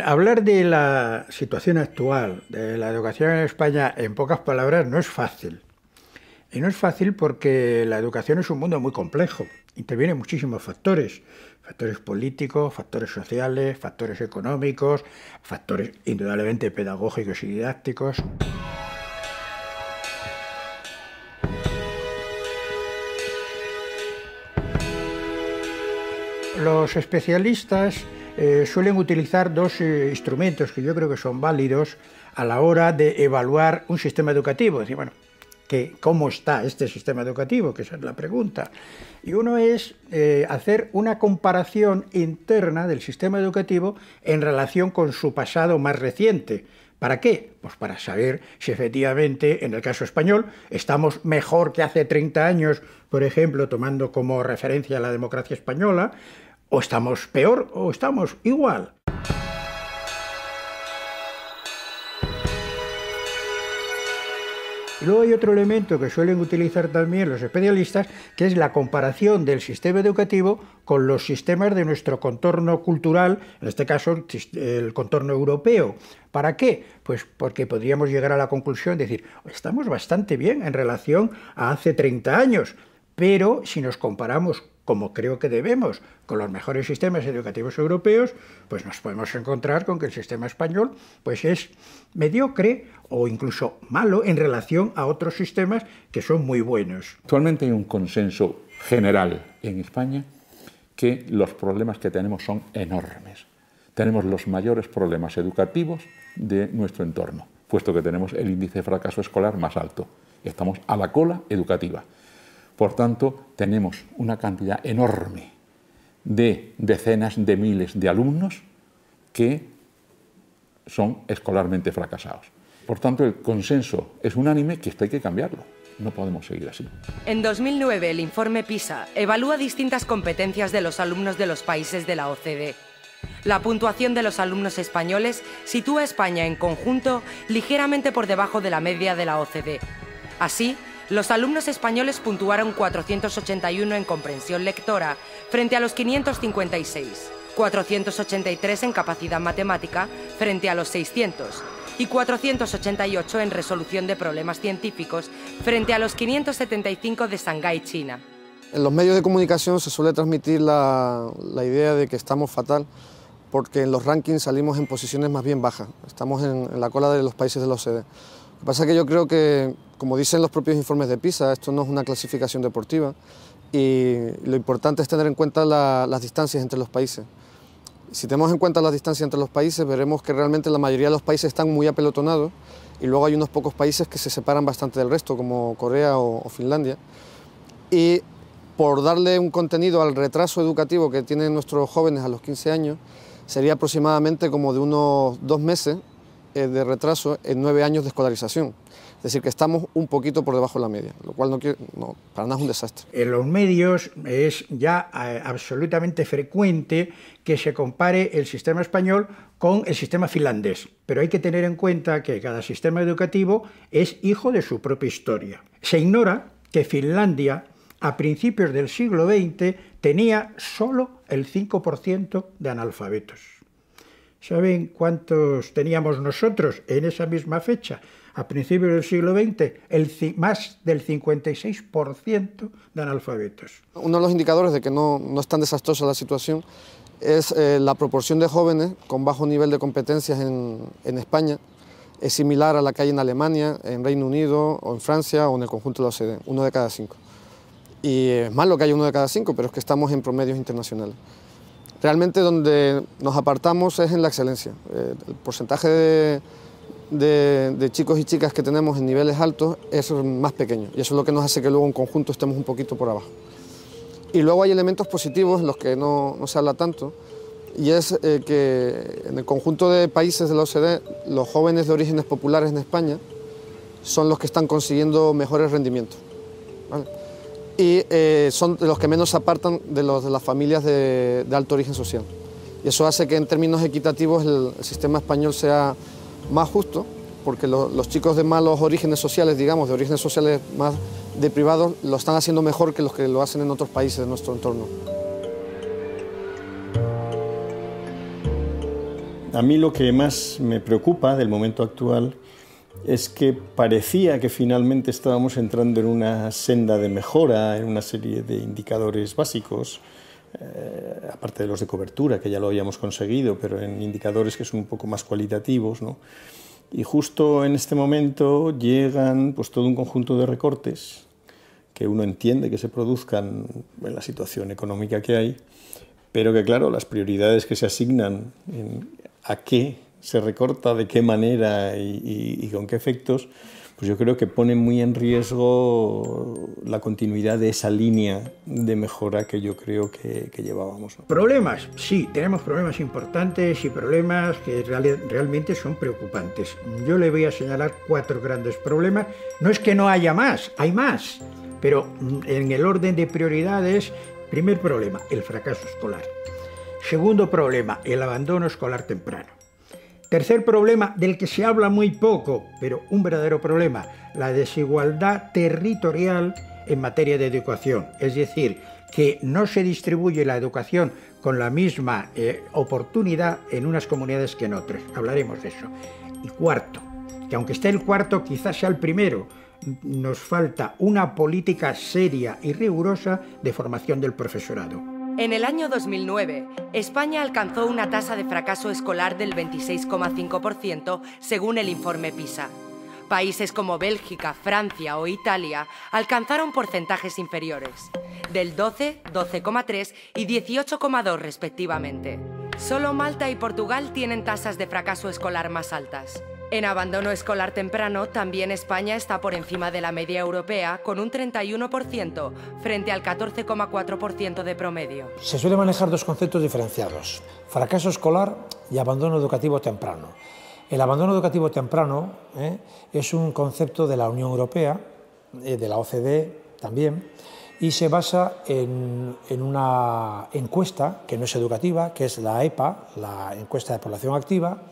Hablar de la situación actual de la educación en España en pocas palabras no es fácil. Y no es fácil porque la educación es un mundo muy complejo. Intervienen muchísimos factores. Factores políticos, factores sociales, factores económicos, factores indudablemente pedagógicos y didácticos. Los especialistas suelen utilizar dos instrumentos que yo creo que son válidos a la hora de evaluar un sistema educativo. Es decir, bueno, ¿cómo está este sistema educativo? Que esa es la pregunta. Y uno es hacer una comparación interna del sistema educativo en relación con su pasado más reciente. ¿Para qué? Pues para saber si efectivamente, en el caso español, estamos mejor que hace 30 años, por ejemplo, tomando como referencia la democracia española, o estamos peor o estamos igual. Y luego hay otro elemento que suelen utilizar también los especialistas, que es la comparación del sistema educativo con los sistemas de nuestro contorno cultural, en este caso el contorno europeo. ¿Para qué? Pues porque podríamos llegar a la conclusión de decir, estamos bastante bien en relación a hace 30 años, pero si nos comparamos, como creo que debemos, con los mejores sistemas educativos europeos, pues nos podemos encontrar con que el sistema español pues es mediocre o incluso malo en relación a otros sistemas que son muy buenos. Actualmente hay un consenso general en España que los problemas que tenemos son enormes. Tenemos los mayores problemas educativos de nuestro entorno, puesto que tenemos el índice de fracaso escolar más alto. Estamos a la cola educativa. Por tanto, tenemos una cantidad enorme de decenas de miles de alumnos que son escolarmente fracasados. Por tanto, el consenso es unánime que esto hay que cambiarlo. No podemos seguir así. En 2009, el informe PISA evalúa distintas competencias de los alumnos de los países de la OCDE. La puntuación de los alumnos españoles sitúa a España en conjunto ligeramente por debajo de la media de la OCDE. Así, los alumnos españoles puntuaron 481 en comprensión lectora frente a los 556, 483 en capacidad matemática frente a los 600 y 488 en resolución de problemas científicos frente a los 575 de Shanghái, China. En los medios de comunicación se suele transmitir la idea de que estamos fatal porque en los rankings salimos en posiciones más bien bajas, estamos en la cola de los países de la OCDE. Lo que pasa es que yo creo que, como dicen los propios informes de PISA, esto no es una clasificación deportiva y lo importante es tener en cuenta las distancias entre los países. Si tenemos en cuenta las distancias entre los países, veremos que realmente la mayoría de los países están muy apelotonados y luego hay unos pocos países que se separan bastante del resto, como Corea o Finlandia. Y por darle un contenido al retraso educativo que tienen nuestros jóvenes a los 15 años, sería aproximadamente como de unos 2 meses de retraso en 9 años de escolarización. Es decir, que estamos un poquito por debajo de la media, lo cual para nada es un desastre. En los medios es ya absolutamente frecuente que se compare el sistema español con el sistema finlandés, pero hay que tener en cuenta que cada sistema educativo es hijo de su propia historia. Se ignora que Finlandia, a principios del siglo XX, tenía solo el 5% de analfabetos. ¿Saben cuántos teníamos nosotros en esa misma fecha? A principios del siglo XX, más del 56% de analfabetos. Uno de los indicadores de que no es tan desastrosa la situación es la proporción de jóvenes con bajo nivel de competencias en España. Es similar a la que hay en Alemania, en Reino Unido o en Francia o en el conjunto de la OCDE, 1 de cada 5. Y es malo que haya 1 de cada 5, pero es que estamos en promedios internacionales. Realmente donde nos apartamos es en la excelencia. El porcentaje de chicos y chicas que tenemos en niveles altos es más pequeño y eso es lo que nos hace que luego en conjunto estemos un poquito por abajo. Y luego hay elementos positivos en los que no se habla tanto y es que en el conjunto de países de la OCDE los jóvenes de orígenes populares en España son los que están consiguiendo mejores rendimientos, ¿vale? Y son de los que menos se apartan de las familias de alto origen social. Y eso hace que en términos equitativos el sistema español sea más justo, porque los chicos de malos orígenes sociales, digamos, de orígenes sociales más deprivados, lo están haciendo mejor que los que lo hacen en otros países de nuestro entorno. A mí lo que más me preocupa del momento actual es que parecía que finalmente estábamos entrando en una senda de mejora, en una serie de indicadores básicos, aparte de los de cobertura, que ya lo habíamos conseguido, pero en indicadores que son un poco más cualitativos, ¿no? Y justo en este momento llegan pues, todo un conjunto de recortes que uno entiende que se produzcan en la situación económica que hay, pero que claro, las prioridades que se asignan a qué se recorta, de qué manera y con qué efectos, pues yo creo que ponen muy en riesgo la continuidad de esa línea de mejora que yo creo que llevábamos, ¿no? Problemas, sí, tenemos problemas importantes y problemas que realmente son preocupantes. Yo le voy a señalar 4 grandes problemas. No es que no haya más, hay más, pero en el orden de prioridades, primer problema, el fracaso escolar. Segundo problema, el abandono escolar temprano. Tercer problema, del que se habla muy poco, pero un verdadero problema, la desigualdad territorial en materia de educación. Es decir, que no se distribuye la educación con la misma oportunidad en unas comunidades que en otras. Hablaremos de eso. Y cuarto, que aunque esté el cuarto, quizás sea el primero, nos falta una política seria y rigurosa de formación del profesorado. En el año 2009, España alcanzó una tasa de fracaso escolar del 26,5% según el informe PISA. Países como Bélgica, Francia o Italia alcanzaron porcentajes inferiores, del 12, 12,3 y 18,2 respectivamente. Solo Malta y Portugal tienen tasas de fracaso escolar más altas. En abandono escolar temprano, también España está por encima de la media europea, con un 31% frente al 14,4% de promedio. Se suele manejar 2 conceptos diferenciados: fracaso escolar y abandono educativo temprano. El abandono educativo temprano es un concepto de la Unión Europea, de la OCDE también, y se basa en una encuesta que no es educativa, que es la EPA, la encuesta de población activa,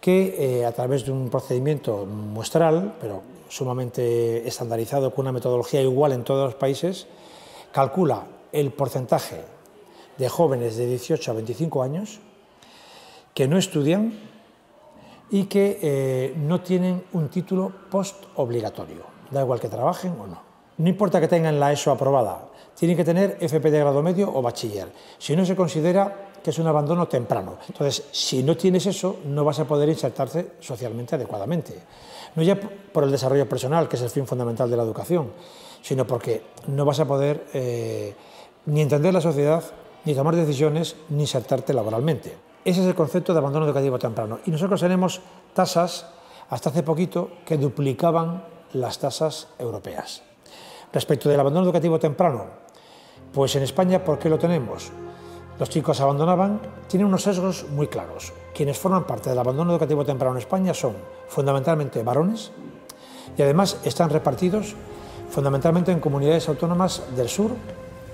que a través de un procedimiento muestral, pero sumamente estandarizado, con una metodología igual en todos los países, calcula el porcentaje de jóvenes de 18 a 25 años que no estudian y que no tienen un título post-obligatorio. Da igual que trabajen o no. No importa que tengan la ESO aprobada, tienen que tener FP de grado medio o bachiller. Si no, se considera que es un abandono temprano. Entonces, si no tienes eso, no vas a poder insertarte socialmente adecuadamente. No ya por el desarrollo personal, que es el fin fundamental de la educación, sino porque no vas a poder ni entender la sociedad, ni tomar decisiones, ni insertarte laboralmente. Ese es el concepto de abandono educativo temprano. Y nosotros tenemos tasas, hasta hace poquito, que duplicaban las tasas europeas. Respecto del abandono educativo temprano, pues en España, ¿por qué lo tenemos? Los chicos abandonaban, tienen unos sesgos muy claros. Quienes forman parte del abandono educativo temprano en España son fundamentalmente varones y además están repartidos fundamentalmente en comunidades autónomas del sur,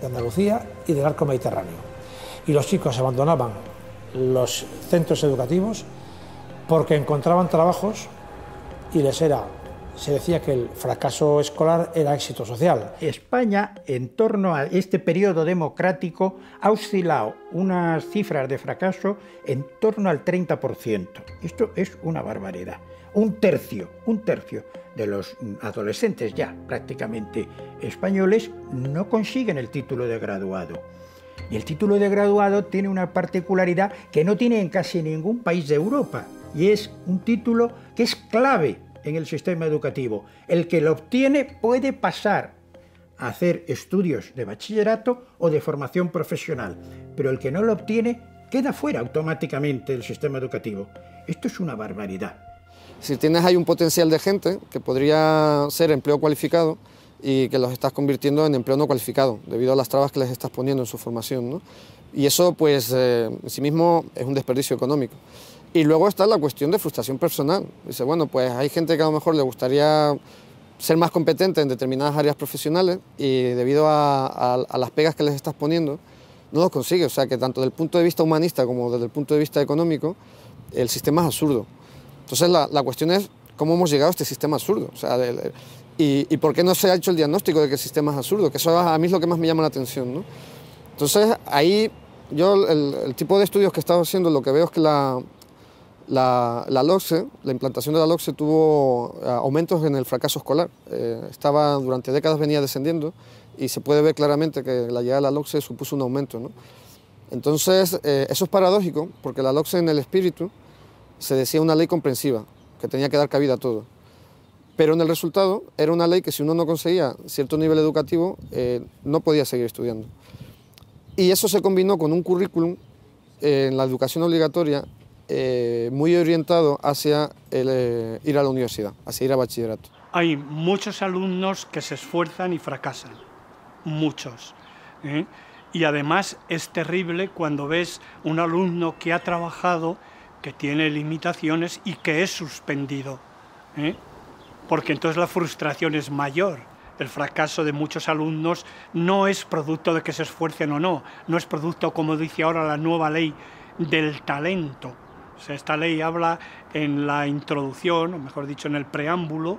de Andalucía y del arco mediterráneo. Y los chicos abandonaban los centros educativos porque encontraban trabajos y se decía que el fracaso escolar era éxito social. España, en torno a este periodo democrático, ha oscilado unas cifras de fracaso en torno al 30%. Esto es una barbaridad. Un tercio de los adolescentes ya prácticamente españoles no consiguen el título de graduado. Y el título de graduado tiene una particularidad que no tiene en casi ningún país de Europa, y es un título que es clave en el sistema educativo. El que lo obtiene puede pasar a hacer estudios de bachillerato o de formación profesional, pero el que no lo obtiene queda fuera automáticamente del sistema educativo. Esto es una barbaridad. Si tienes ahí un potencial de gente que podría ser empleo cualificado y que los estás convirtiendo en empleo no cualificado, debido a las trabas que les estás poniendo en su formación, ¿no? Y eso, pues, en sí mismo es un desperdicio económico. Y luego está la cuestión de frustración personal. Dice, bueno, pues hay gente que a lo mejor le gustaría ser más competente en determinadas áreas profesionales y debido a las pegas que les estás poniendo, no lo consigue. O sea que tanto desde el punto de vista humanista como desde el punto de vista económico, el sistema es absurdo. Entonces la cuestión es cómo hemos llegado a este sistema absurdo. O sea, y por qué no se ha hecho el diagnóstico de que el sistema es absurdo, que eso a mí es lo que más me llama la atención, ¿no? Entonces ahí yo el tipo de estudios que he estado haciendo, lo que veo es que La LOCSE, la implantación de la LOCSE tuvo aumentos en el fracaso escolar. Durante décadas venía descendiendo y se puede ver claramente que la llegada de la LOCSE supuso un aumento, ¿no? Entonces, eso es paradójico, porque la LOCSE en el espíritu se decía una ley comprensiva, que tenía que dar cabida a todo. Pero en el resultado era una ley que si uno no conseguía cierto nivel educativo, no podía seguir estudiando. Y eso se combinó con un currículum en la educación obligatoria muy orientado hacia ir a la universidad, hacia ir a bachillerato. Hay muchos alumnos que se esfuerzan y fracasan, muchos. Y además es terrible cuando ves un alumno que ha trabajado, que tiene limitaciones y que es suspendido, porque entonces la frustración es mayor. El fracaso de muchos alumnos no es producto de que se esfuercen o no, no es producto, como dice ahora la nueva ley, del talento. O sea, esta ley habla en la introducción, o mejor dicho en el preámbulo,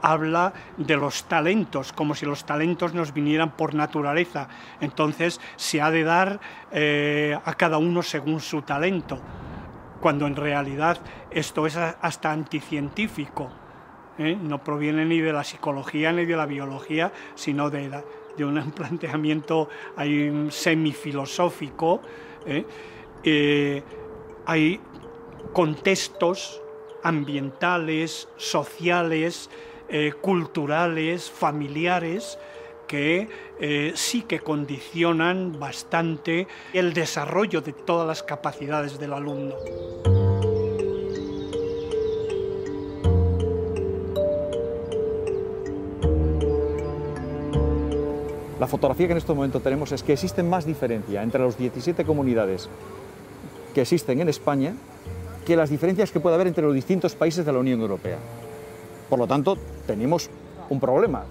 habla de los talentos, como si los talentos nos vinieran por naturaleza. Entonces se ha de dar a cada uno según su talento, cuando en realidad esto es hasta anticientífico. No proviene ni de la psicología ni de la biología, sino de un planteamiento semifilosófico. Hay contextos ambientales, sociales, culturales, familiares, que sí que condicionan bastante el desarrollo de todas las capacidades del alumno. La fotografía que en este momento tenemos es que existe más diferencia entre las 17 comunidades que existen en España que las diferencias que puede haber entre los distintos países de la Unión Europea. Por lo tanto, tenemos un problema.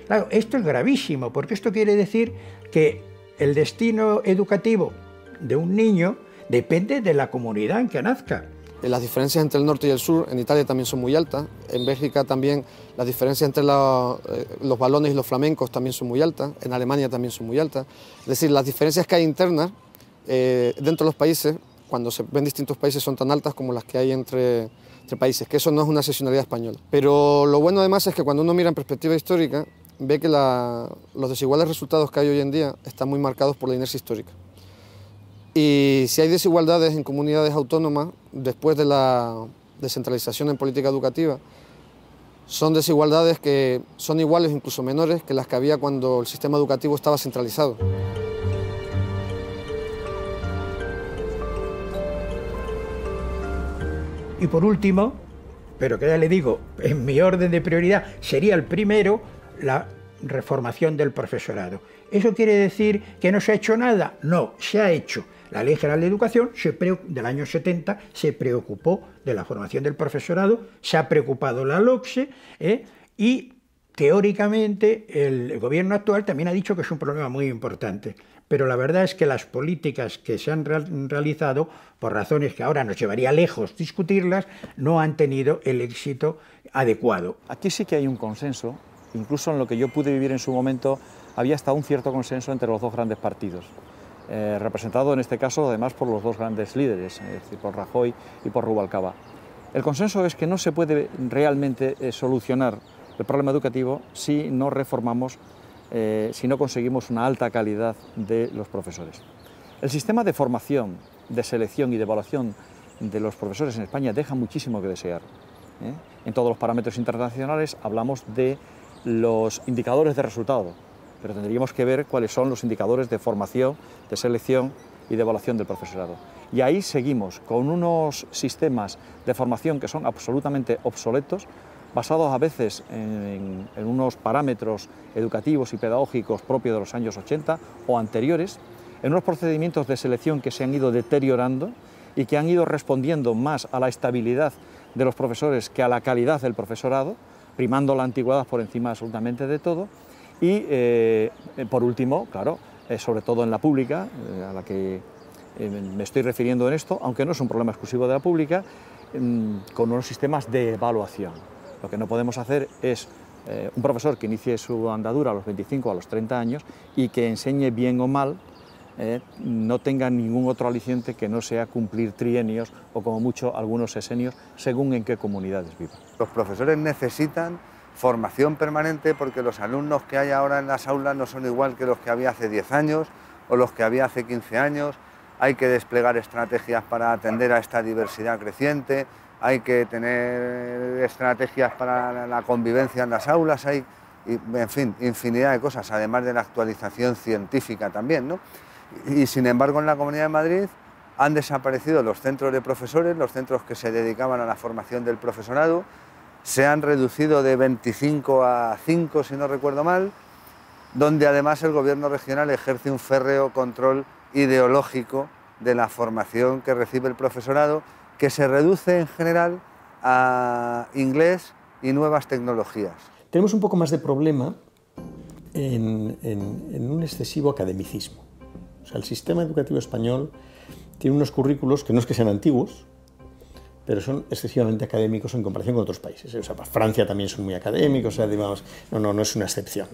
Claro, esto es gravísimo, porque esto quiere decir que el destino educativo de un niño depende de la comunidad en que nazca. Las diferencias entre el norte y el sur en Italia también son muy altas. En Bélgica también las diferencias entre los valones y los flamencos también son muy altas. En Alemania también son muy altas. Es decir, las diferencias que hay internas dentro de los países, cuando se ven distintos países, son tan altas como las que hay entre países, que eso no es una excepcionalidad española. Pero lo bueno además es que cuando uno mira en perspectiva histórica, ve que los desiguales resultados que hay hoy en día están muy marcados por la inercia histórica. Y si hay desigualdades en comunidades autónomas, después de la descentralización en política educativa, son desigualdades que son iguales, incluso menores, que las que había cuando el sistema educativo estaba centralizado. Y por último, pero que ya le digo, en mi orden de prioridad sería el primero, la reformación del profesorado. ¿Eso quiere decir que no se ha hecho nada? No, se ha hecho. La Ley General de Educación del año 70 se preocupó de la formación del profesorado, se ha preocupado la LOCSE y teóricamente el gobierno actual también ha dicho que es un problema muy importante. Pero la verdad es que las políticas que se han realizado, por razones que ahora nos llevaría lejos discutirlas, no han tenido el éxito adecuado. Aquí sí que hay un consenso, incluso en lo que yo pude vivir en su momento, había hasta un cierto consenso entre los dos grandes partidos, representado en este caso además por los dos grandes líderes, es decir, por Rajoy y por Rubalcaba. El consenso es que no se puede realmente solucionar el problema educativo si no reformamos, si no conseguimos una alta calidad de los profesores. El sistema de formación, de selección y de evaluación de los profesores en España deja muchísimo que desear. En todos los parámetros internacionales hablamos de los indicadores de resultado, pero tendríamos que ver cuáles son los indicadores de formación, de selección y de evaluación del profesorado. Y ahí seguimos con unos sistemas de formación que son absolutamente obsoletos, basados a veces en unos parámetros educativos y pedagógicos propios de los años 80 o anteriores, en unos procedimientos de selección que se han ido deteriorando y que han ido respondiendo más a la estabilidad de los profesores que a la calidad del profesorado, primando la antigüedad por encima absolutamente de todo. Y por último, claro, sobre todo en la pública, a la que me estoy refiriendo en esto, aunque no es un problema exclusivo de la pública, con unos sistemas de evaluación. Lo que no podemos hacer es un profesor que inicie su andadura a los 25 o a los 30 años y que enseñe bien o mal no tengan ningún otro aliciente que no sea cumplir trienios o como mucho algunos sesenios, según en qué comunidades vivan. Los profesores necesitan formación permanente porque los alumnos que hay ahora en las aulas no son igual que los que había hace 10 años o los que había hace 15 años. Hay que desplegar estrategias para atender a esta diversidad creciente, hay que tener estrategias para la convivencia en las aulas, hay, en fin, infinidad de cosas, además de la actualización científica también, ¿no? Y sin embargo en la Comunidad de Madrid han desaparecido los centros de profesores, los centros que se dedicaban a la formación del profesorado, se han reducido de 25 a 5, si no recuerdo mal, donde además el gobierno regional ejerce un férreo control ideológico de la formación que recibe el profesorado, que se reduce en general a inglés y nuevas tecnologías. Tenemos un poco más de problema en un excesivo academicismo. O sea, el sistema educativo español tiene unos currículos que no es que sean antiguos, pero son excesivamente académicos en comparación con otros países. O sea, Francia también son muy académicos, o sea, digamos, no es una excepción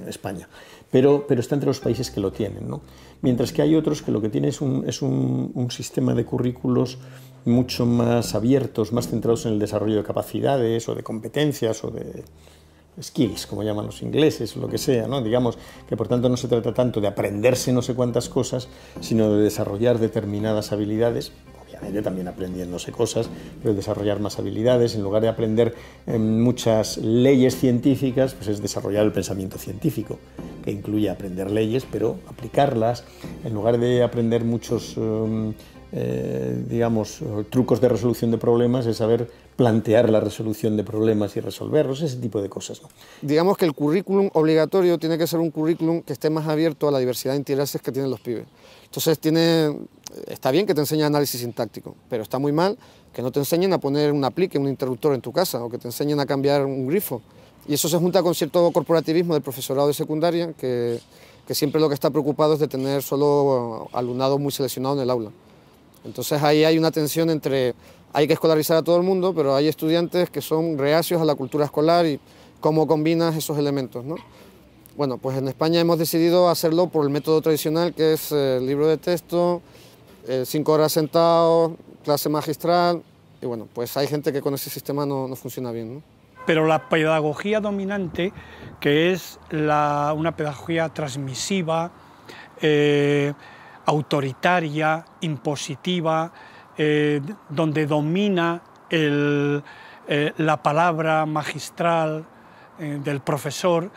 España, pero está entre los países que lo tienen, ¿no? Mientras que hay otros que lo que tienen es un sistema de currículos mucho más abiertos, más centrados en el desarrollo de capacidades o de competencias o de skills, como llaman los ingleses, o lo que sea, ¿no? Digamos que por tanto no se trata tanto de aprenderse no sé cuántas cosas, sino de desarrollar determinadas habilidades, obviamente también aprendiéndose cosas, pero desarrollar más habilidades. En lugar de aprender muchas leyes científicas, pues es desarrollar el pensamiento científico, que incluye aprender leyes, pero aplicarlas. En lugar de aprender muchos digamos, trucos de resolución de problemas, es saber plantear la resolución de problemas y resolverlos, ese tipo de cosas, ¿no? Digamos que el currículum obligatorio tiene que ser un currículum que esté más abierto a la diversidad de intereses que tienen los pibes. Entonces está bien que te enseñen análisis sintáctico, pero está muy mal que no te enseñen a poner un aplique, un interruptor en tu casa, o que te enseñen a cambiar un grifo. Y eso se junta con cierto corporativismo del profesorado de secundaria, que siempre lo que está preocupado es de tener solo alumnado muy seleccionado en el aula. Entonces ahí hay una tensión entre, hay que escolarizar a todo el mundo, pero hay estudiantes que son reacios a la cultura escolar y cómo combinas esos elementos, ¿no? Bueno, pues en España hemos decidido hacerlo por el método tradicional, que es libro de texto, 5 horas sentado, clase magistral, y bueno, pues hay gente que con ese sistema no funciona bien, ¿no? Pero la pedagogía dominante, que es una pedagogía transmisiva, autoritaria, impositiva, donde domina la palabra magistral del profesor,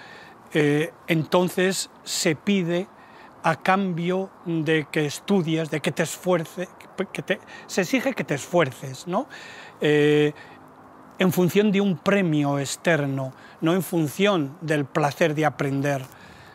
entonces se pide a cambio de que estudies, de que te esfuerces, se exige que te esfuerces, ¿no? En función de un premio externo, no en función del placer de aprender.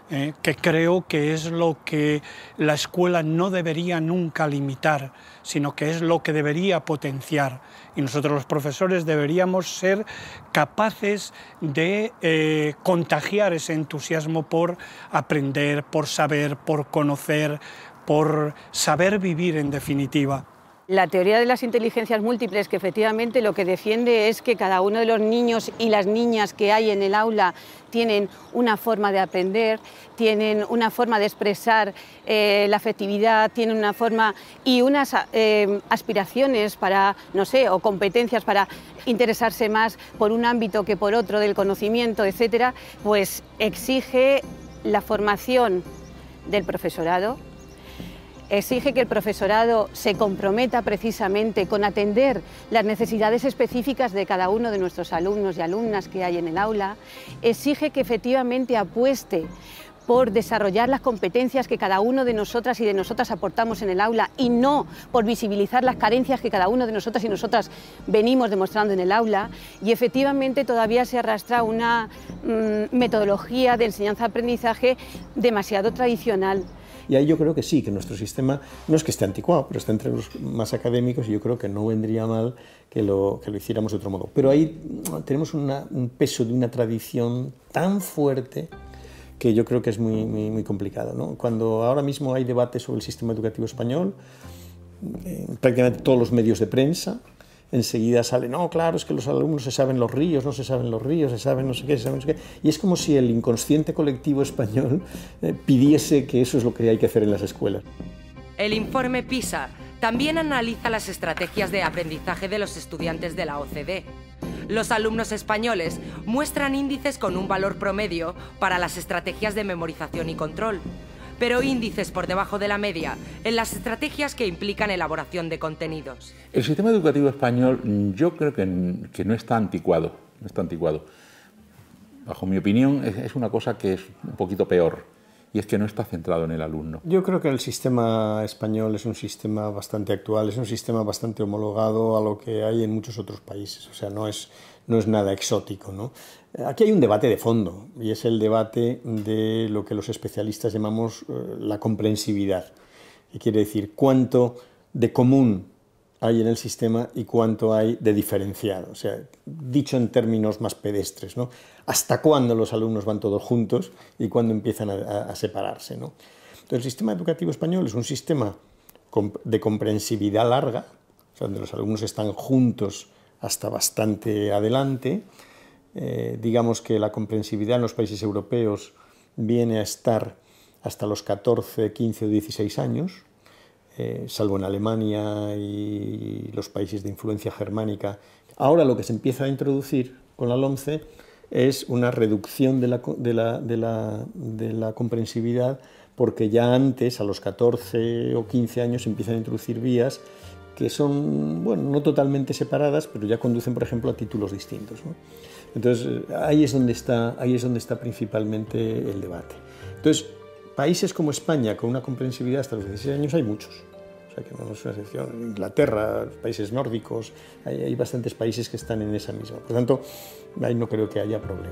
Que creo que es lo que la escuela no debería nunca limitar, sino que es lo que debería potenciar. Y nosotros los profesores deberíamos ser capaces de contagiar ese entusiasmo por aprender, por saber, por conocer, por saber vivir en definitiva. La teoría de las inteligencias múltiples, que efectivamente lo que defiende es que cada uno de los niños y las niñas que hay en el aula tienen una forma de aprender, tienen una forma de expresar la afectividad, tienen una forma y unas aspiraciones para, no sé, o competencias para interesarse más por un ámbito que por otro del conocimiento, etcétera, pues exige la formación del profesorado. Exige que el profesorado se comprometa precisamente con atender las necesidades específicas de cada uno de nuestros alumnos y alumnas que hay en el aula. Exige que efectivamente apueste por desarrollar las competencias que cada uno de nosotras y de nosotras aportamos en el aula y no por visibilizar las carencias que cada uno de nosotras y nosotras venimos demostrando en el aula. Y efectivamente todavía se arrastra una metodología de enseñanza-aprendizaje demasiado tradicional. Y ahí yo creo que sí, que nuestro sistema no es que esté anticuado, pero está entre los más académicos y yo creo que no vendría mal que lo hiciéramos de otro modo. Pero ahí tenemos un peso de una tradición tan fuerte que yo creo que es muy complicado, ¿no? Cuando ahora mismo hay debate sobre el sistema educativo español, prácticamente todos los medios de prensa enseguida sale, no, claro, es que los alumnos se saben los ríos, no se saben los ríos, se saben no sé qué, se saben no sé qué. Y es como si el inconsciente colectivo español pidiese que eso es lo que hay que hacer en las escuelas. El informe PISA también analiza las estrategias de aprendizaje de los estudiantes de la OCDE. Los alumnos españoles muestran índices con un valor promedio para las estrategias de memorización y control, pero índices por debajo de la media en las estrategias que implican elaboración de contenidos. El sistema educativo español yo creo que no está anticuado, no está anticuado. Bajo mi opinión es una cosa que es un poquito peor, y es que no está centrado en el alumno. Yo creo que el sistema español es un sistema bastante actual, es un sistema bastante homologado a lo que hay en muchos otros países, o sea, no es nada exótico, ¿no? Aquí hay un debate de fondo, y es el debate de lo que los especialistas llamamos la comprensividad, que quiere decir cuánto de común hay en el sistema y cuánto hay de diferenciado, o sea, dicho en términos más pedestres, ¿no? Hasta cuándo los alumnos van todos juntos y cuándo empiezan a separarse, ¿no? Entonces, el sistema educativo español es un sistema de comprensividad larga, o sea, donde los alumnos están juntos hasta bastante adelante. Digamos que la comprensividad en los países europeos viene a estar hasta los 14, 15 o 16 años, salvo en Alemania y los países de influencia germánica. Ahora lo que se empieza a introducir con la LOMCE es una reducción de la comprensividad, porque ya antes, a los 14 o 15 años, se empiezan a introducir vías que son, bueno, no totalmente separadas, pero ya conducen, por ejemplo, a títulos distintos, ¿no? Entonces, ahí es donde está principalmente el debate. Entonces, países como España, con una comprensividad hasta los 16 años, hay muchos. O sea, que no es una excepción. Inglaterra, países nórdicos, hay bastantes países que están en esa misma. Por lo tanto, ahí no creo que haya problema.